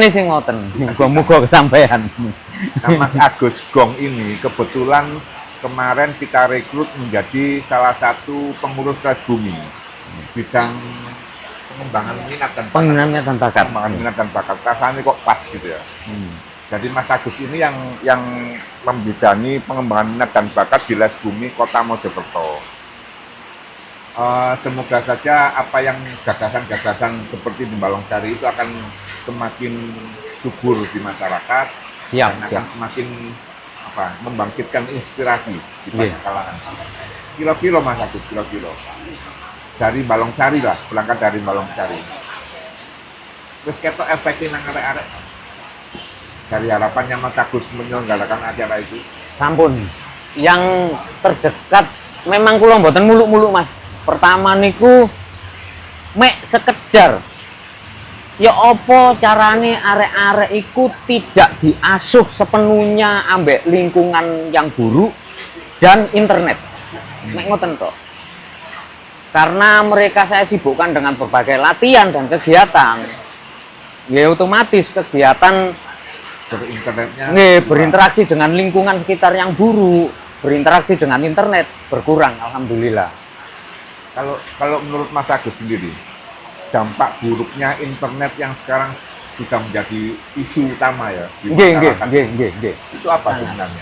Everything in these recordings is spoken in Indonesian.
Ini sing ngoten, muga-muga kesampaian. Nah, Mas Agus Gong ini kebetulan kemarin kita rekrut menjadi salah satu pengurus Res Bumi bidang pengembangan minat dan bakat. Pengembangan minat dan bakat. Rasanya kok pas gitu ya. Jadi Mas Agus ini yang membidani pengembangan minat dan bakat di Les Bumi Kota Mojokerto. Semoga saja apa yang gagasan-gagasan seperti di Balong-Sari itu akan semakin subur di masyarakat dan akan semakin membangkitkan inspirasi di banyak kalangan. Kilo-kilo Mas Agus, kilo-kilo. Dari Balong-Sari lah, berangkat dari Balong-Sari. Terus ketok efeknya nang arek-arek. Dari harapannya Mas Agus menyelenggarakan acara itu. Sampun. Yang terdekat memang kula mboten muluk-muluk Mas. Pertama niku mek sekedar ya apa carane arek-arek iku tidak diasuh sepenuhnya ambek lingkungan yang buruk dan internet. Mek ngoten tok. Karena mereka saya sibukkan dengan berbagai latihan dan kegiatan. Ya otomatis kegiatan berinternetnya berinteraksi dengan lingkungan sekitar yang buruk, berinteraksi dengan internet berkurang alhamdulillah. Kalau menurut Mas Agus sendiri, dampak buruknya internet yang sekarang sudah menjadi isu utama ya di masyarakat. Itu apa sebenarnya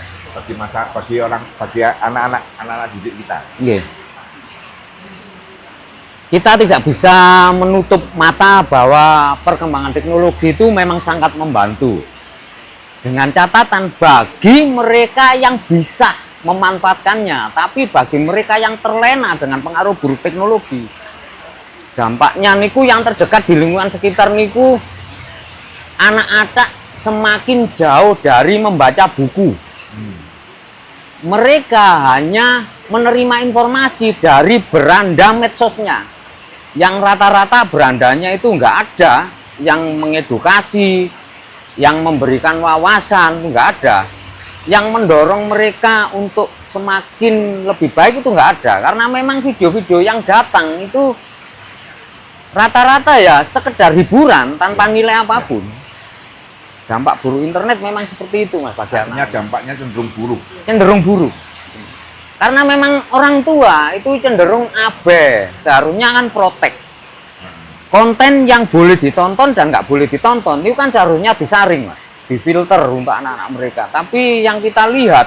bagi anak-anak didik kita? Kita tidak bisa menutup mata bahwa perkembangan teknologi itu memang sangat membantu. Dengan catatan bagi mereka yang bisa memanfaatkannya, tapi bagi mereka yang terlena dengan pengaruh buruk teknologi, dampaknya niku yang terdekat di lingkungan sekitar niku anak-anak semakin jauh dari membaca buku. Mereka hanya menerima informasi dari beranda medsosnya, yang rata-rata berandanya itu nggak ada yang mengedukasi, yang memberikan wawasan, nggak ada. Yang mendorong mereka untuk semakin lebih baik itu nggak ada, karena memang video-video yang datang itu rata-rata ya sekedar hiburan tanpa nilai apapun. Dampak buruk internet memang seperti itu Mas. Artinya dampaknya cenderung buruk. Cenderung buruk. Karena memang orang tua itu cenderung abe, seharusnya kan protek. Konten yang boleh ditonton dan nggak boleh ditonton itu kan seharusnya disaring Mas. Difilter untuk anak-anak mereka. Tapi yang kita lihat,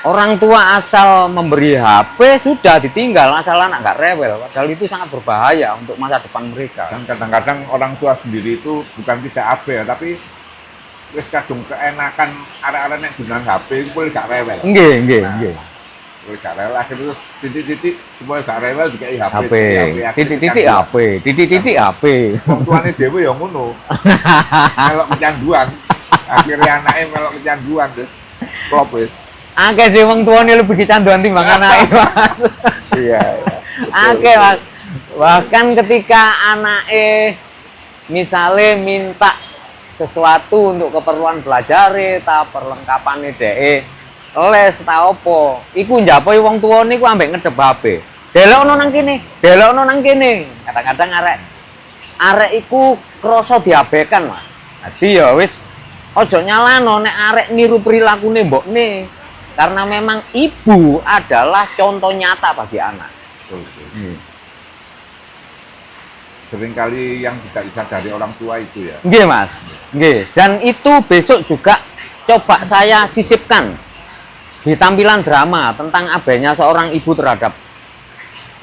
orang tua asal memberi HP sudah ditinggal, asal anak nggak rewel. Padahal itu sangat berbahaya untuk masa depan mereka. Dan kadang-kadang orang tua sendiri itu bukan tidak abe ya, tapi wis kadung keenakan arek-arek nek gunakan HP itu boleh gak rewel. Nggih. Boleh gak rewel, akhirnya titik-titik supaya gak rewel dikai HP. Titik-titik HP. Wong tuane dhewe ya ngono. Melok kecanduan. Akhirnya anaknya melok kecanduan terus klop wis. Akeh sih wong tuane lebih kecanduan timbang anake, Mas. Iya. Akeh, Mas. Bahkan ketika anake misale minta sesuatu untuk keperluan belajar ta perlengkapan dhek les ta opo, iku njapoki wong tuane iku ambek ngedep HP. Delokno nang kene. Kadang-kadang arek iku krasa diabekan, Mas. Dadi ya wis ojo nyalano nek arek niru perilakune mbokne, karena memang ibu adalah contoh nyata bagi anak. Seringkali yang tidak disadari orang tua itu ya. Nggih Mas, nggih. Dan itu besok juga coba saya sisipkan di tampilan drama tentang abainya seorang ibu terhadap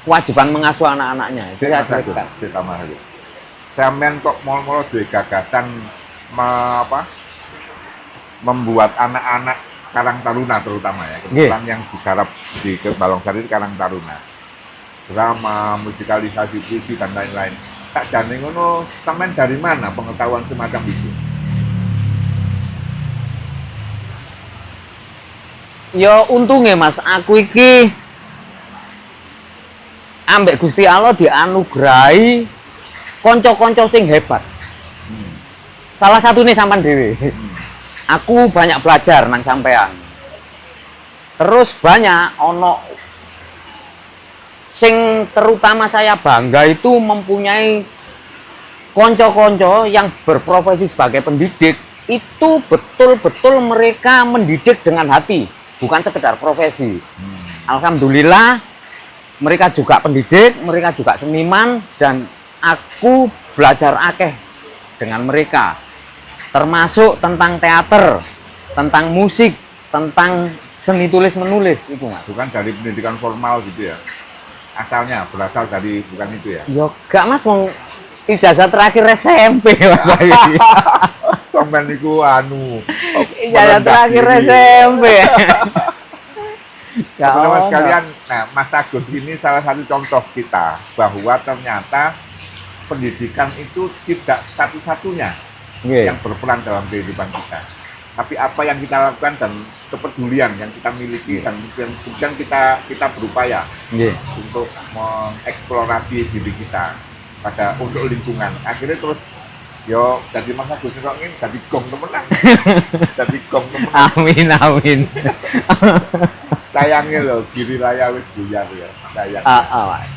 kewajiban mengasuh anak-anaknya. Itu saya sisipkan. Sampeyan kok mul-mul duwe gagasan membuat anak-anak Karang Taruna terutama ya, kebetulan yang digarap di Balong-Sari itu Karang Taruna, drama, musikalisasi puisi dan lain-lain. Tak jane ngono, sampean dari mana pengetahuan semacam itu? Ya untungnya Mas, aku iki ambek Gusti Allah dianugerahi konco-konco sing hebat. Salah satu nih sampean dhewe. Aku banyak belajar nang sampean. Terus banyak ono sing terutama saya bangga itu mempunyai konco-konco yang berprofesi sebagai pendidik itu betul-betul mereka mendidik dengan hati, bukan sekedar profesi. Alhamdulillah mereka juga pendidik, mereka juga seniman, dan aku belajar akeh dengan mereka, termasuk tentang teater, tentang musik, tentang seni tulis menulis itu Mas. Bukan dari pendidikan formal gitu ya, asalnya berasal dari bukan itu ya? Yo gak Mas, mau ijazah terakhir SMP Mas. Sampeyan niku anu Ijazah terakhir SMP. Teman-teman sekalian, nah Mas Agus ini salah satu contoh kita bahwa ternyata pendidikan itu tidak satu-satunya yang berperan dalam kehidupan kita. Tapi apa yang kita lakukan dan kepedulian yang kita miliki dan kemudian kita berupaya untuk mengeksplorasi diri kita untuk lingkungan. Akhirnya terus yo jadi Mas Agus kok ingin jadi gong temenan. Jadi gong temenan. Amin amin. Sayangnya loh, Giri Raya wis buyar ya. Sayang. Mas.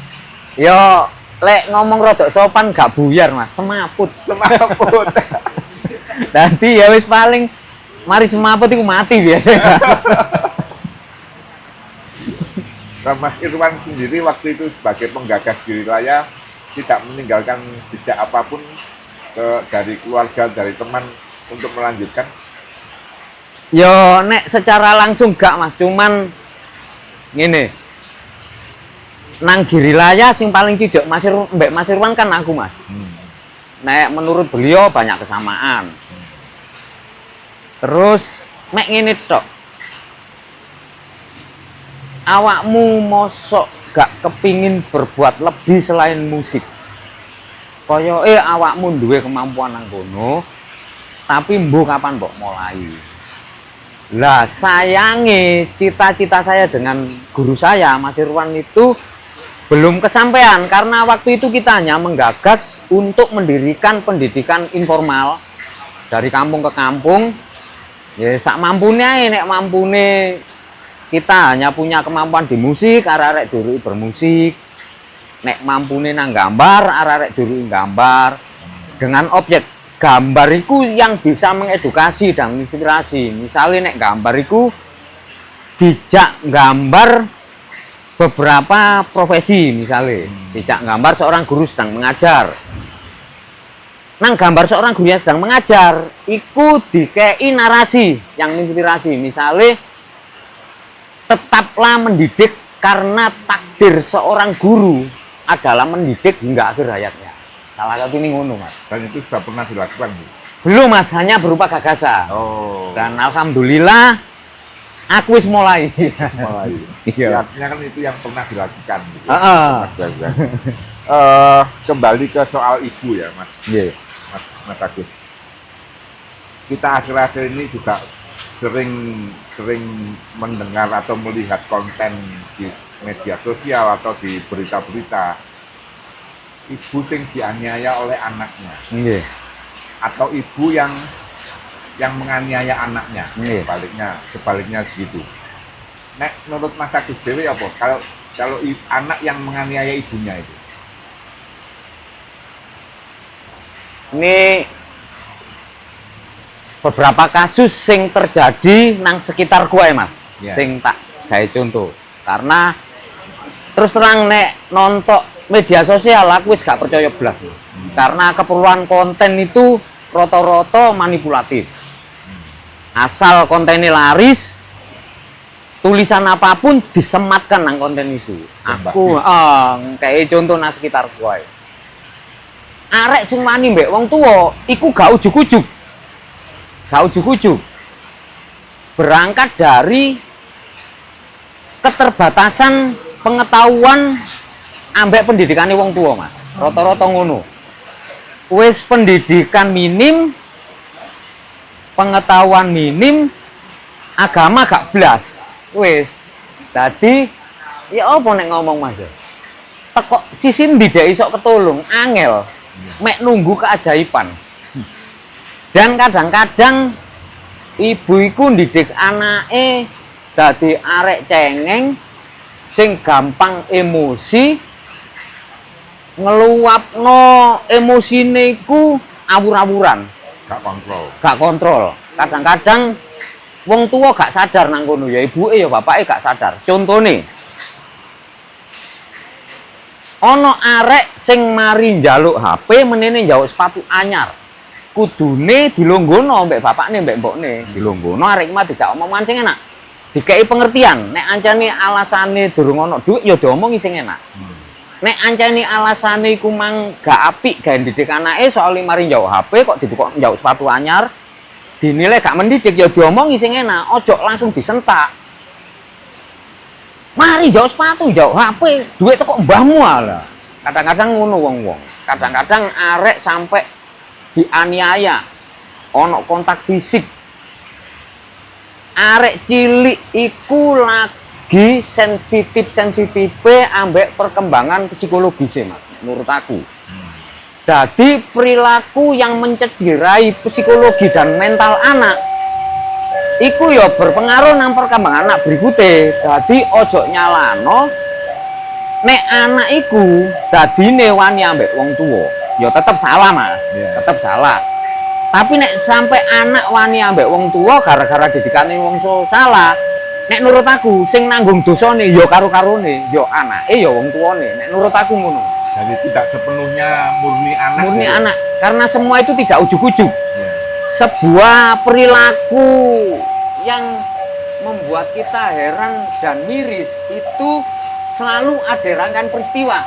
Yo lek ngomong rodok sopan gak buyar Mas, semaput. Semaput. Nanti ya wis paling mari semaput itu mati biasanya. Mas Irwan sendiri waktu itu sebagai penggagas Giri Raya tidak meninggalkan jejak apapun dari keluarga, dari teman untuk melanjutkan. Yo nek secara langsung gak Mas, cuman ngene. Nang Giri Raya sing paling tidak Mbak Mas Irwan kan aku Mas. Nek menurut beliau banyak kesamaan. Terus mek ngene tok. Awakmu mosok gak kepingin berbuat lebih selain musik. Koyoke awakmu duwe kemampuan nang kono, tapi mbuh kapan mbok mulai. Lah sayange cita-cita saya dengan guru saya Mas Irwan itu belum kesampaian karena waktu itu kita hanya menggagas untuk mendirikan pendidikan informal dari kampung ke kampung. Ya sak mampune ae, nek mampune kita hanya punya kemampuan di musik, arek-arek dulu bermusik. Nek mampune nang gambar, arek-arek dulu gambar. Dengan objek gambar iku yang bisa mengedukasi dan menginspirasi. Misalnya nek gambar iku dijak gambar beberapa profesi, misalnya dijak gambar seorang guru sedang mengajar. Nang gambar seorang guru yang sedang mengajar, iku dikei narasi yang menginspirasi. Misalnya tetaplah mendidik karena takdir seorang guru adalah mendidik hingga akhir hayatnya. Salah satu ini ngono Mas. Dan itu sudah pernah dilakukan? Belum Mas, hanya berupa gagasan. Dan alhamdulillah aku wis mulai. Iya. Artinya kan itu yang pernah dilakukan. Gitu. Kembali ke soal ibu ya Mas. Mas Agus. Kita akhir-akhir ini juga sering mendengar atau melihat konten di media sosial atau di berita-berita ibu sing dianiaya oleh anaknya, atau ibu yang menganiaya anaknya, sebaliknya begitu. Nek menurut Mas Agus dewe apa? Kalau anak yang menganiaya ibunya itu? Ini beberapa kasus sing terjadi nang sekitar gue Mas, sing tak gawe contoh. Karena terus terang nek nonton media sosial aku wis gak percaya blas. Karena keperluan konten itu roto-roto manipulatif. Asal kontennya laris, tulisan apapun disematkan nang konten itu. Aku kayak contoh nang sekitar gue. Arek sing wani mbek wong tuwa iku gak ujug-ujug. Gak ujug-ujug. Berangkat dari keterbatasan pengetahuan ambek pendidikan wong tua Mas. Rata-rata ngono. Wis pendidikan minim, pengetahuan minim, agama gak blas. Wis. Dadi ya apa nek ngomong Mas? Teko sisi ndak iso ketulung, angel. Mek nunggu keajaiban. Dan kadang-kadang ibu iku ndidik anake dadi arek cengeng sing gampang emosi, ngeluap nyebabno emosine iku awur-awuran, Gak kontrol. Kadang-kadang wong tua gak sadar nang kono ya, ibuke ya bapake gak sadar. Contone ana arek sing mari njaluk HP menene njaluk sepatu anyar. Kudune dilonggono mbek bapakne mbek mbokne, dilonggono arek iki mah dijak omongan sing enak. Dikei pengertian, nek ancane alasane durung ana dhuwit ya diomongi sing enak. Nek ancane alasane iku mang gak apik gawe didik anake soal mari njaluk HP kok dibukok njaluk sepatu anyar, dinilai gak mendidik ya diomongi sing enak, ojo langsung disentak. Mari njaluk sepatu, njaluk HP, duit teko mbahmu ala. Kadang-kadang ngono wong-wong. Kadang-kadang arek sampai dianiaya, ono kontak fisik. Arek cilik iku lagi sensitif-sensitifnya ambek perkembangan psikologisnya, Mas, menurut aku. Jadi perilaku yang mencederai psikologi dan mental anak iku ya berpengaruh nang perkembangan anak berikutnya. Jadi ojo nyalano nek anak iku dadine wani ambek wong tua ya tetap salah, Mas. Tetap salah. Tapi nek sampai anak wani ambek wong tua gara-gara didikane wong salah, nek nurut aku sing nanggung dosane ya karo-karone, ya anake ya wong tuane. Nek nurut aku ngono. Jadi tidak sepenuhnya murni anak. Murni anak, karena semua itu tidak ujuk-ujuk. Sebuah perilaku yang membuat kita heran dan miris itu selalu ada rangkaian peristiwa.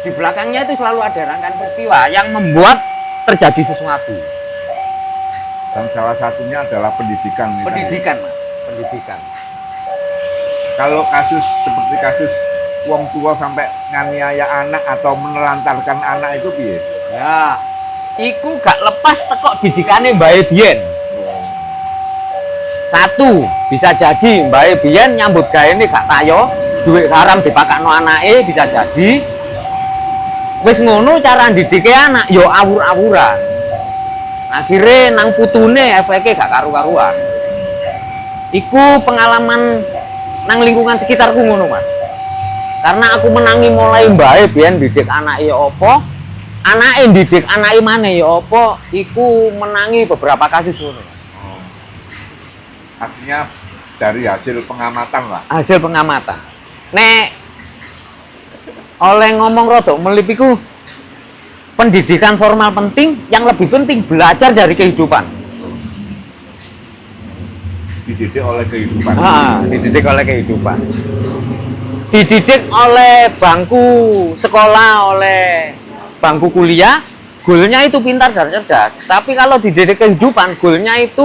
Di belakangnya itu selalu ada rangkaian peristiwa yang membuat terjadi sesuatu. Dan salah satunya adalah pendidikan. Pendidikan, Mas. Pendidikan. Kalau kasus seperti kasus wong tua sampai nganiaya anak atau menelantarkan anak itu piye? Ya, iku gak lepas teko didikane mbae biyen. Satu, bisa jadi mbae biyen nyambut gaene gak tayo, duit haram dipakakno anake bisa jadi. Wis ngono cara ndidike anak yo awur-awuran. Akhirnya nang putune efeke gak karu-karuan. Iku pengalaman nang lingkungan sekitarku ngono, Mas. Karena aku menangi mulai mbae biyen didik anake ya apa, anake didik anake maneh ya apa, iku menangi beberapa kasus ngono. Artinya dari hasil pengamatan lah. Hasil pengamatan. Nek oleh ngomong rodok melipiku, pendidikan formal penting, yang lebih penting belajar dari kehidupan. Dididik oleh kehidupan. Dididik oleh kehidupan. Dididik oleh bangku sekolah, oleh bangku kuliah, goalnya itu pintar dan cerdas. Tapi kalau dididik kehidupan, goalnya itu